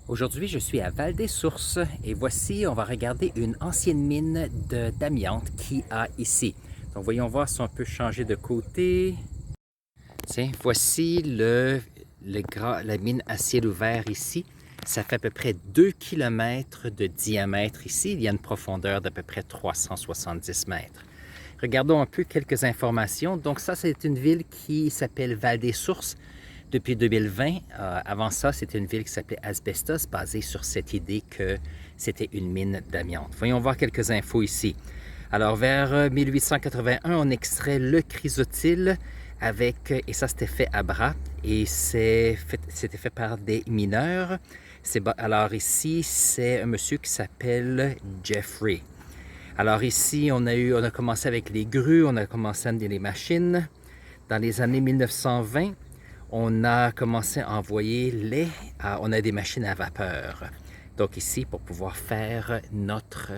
Aujourd'hui, je suis à Val-des-Sources et voici, on va regarder une ancienne mine d'amiante qui a ici. Donc, voyons voir si on peut changer de côté. Tiens, voici la mine à ciel ouvert ici. Ça fait à peu près 2 km de diamètre ici. Il y a une profondeur d'à peu près 370 mètres. Regardons un peu quelques informations. Donc ça, c'est une ville qui s'appelle Val-des-Sources depuis 2020. Avant ça, c'était une ville qui s'appelait Asbestos, basée sur cette idée que c'était une mine d'amiante. Voyons voir quelques infos ici. Alors, vers 1881, on extrait le chrysotile et ça c'était fait à bras, et c'était fait par des mineurs. Alors ici, c'est un monsieur qui s'appelle Jeffrey. Alors ici, on a commencé avec les grues, on a commencé à amener les machines. Dans les années 1920, on a commencé à envoyer on a des machines à vapeur. Donc ici, pour pouvoir faire notre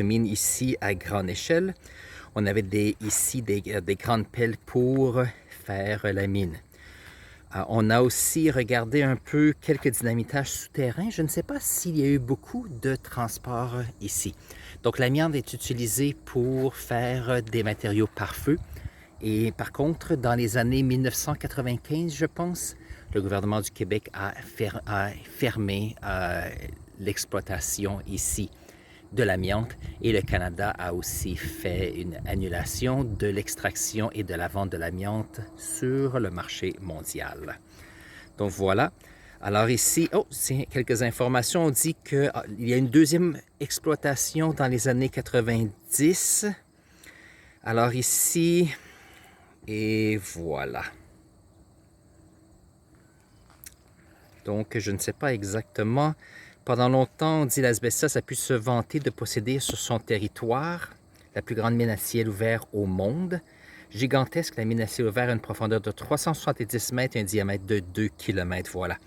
mine ici à grande échelle, on avait ici des grandes pelles pour faire la mine. On a aussi regardé un peu quelques dynamitages souterrains. Je ne sais pas s'il y a eu beaucoup de transport ici. Donc l'amiante est utilisée pour faire des matériaux par feu. Et par contre, dans les années 1995, je pense, le gouvernement du Québec a fermé l'exploitation ici de l'amiante, et le Canada a aussi fait une annulation de l'extraction et de la vente de l'amiante sur le marché mondial. Donc voilà. Alors ici, quelques informations. On dit qu'il y a une deuxième exploitation dans les années 90. Alors ici, et voilà. Donc je ne sais pas exactement. Pendant longtemps, on dit l'Asbestos a pu se vanter de posséder sur son territoire la plus grande mine à ciel ouvert au monde. Gigantesque, la mine à ciel ouvert a une profondeur de 370 mètres et un diamètre de 2 km. Voilà.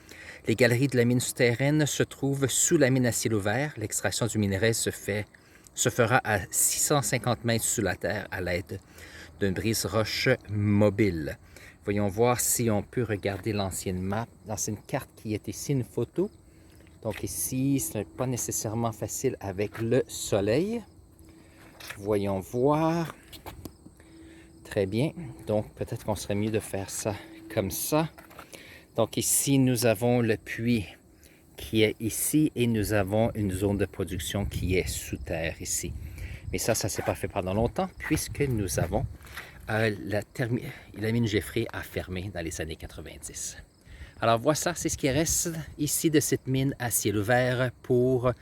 Les galeries de la mine souterraine se trouvent sous la mine à ciel ouvert. L'extraction du minerai se fera à 650 mètres sous la terre à l'aide d'une brise-roche mobile. Voyons voir si on peut regarder l'ancienne map, l'ancienne carte qui est ici, une photo. Donc ici, ce n'est pas nécessairement facile avec le soleil. Voyons voir. Très bien. Donc peut-être qu'on serait mieux de faire ça comme ça. Donc ici, nous avons le puits qui est ici et nous avons une zone de production qui est sous terre ici. Mais ça ne s'est pas fait pendant longtemps puisque nous avons la mine Jeffrey a fermé dans les années 90. Alors voilà, c'est ce qui reste ici de cette mine à ciel ouvert pour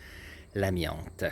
l'amiante.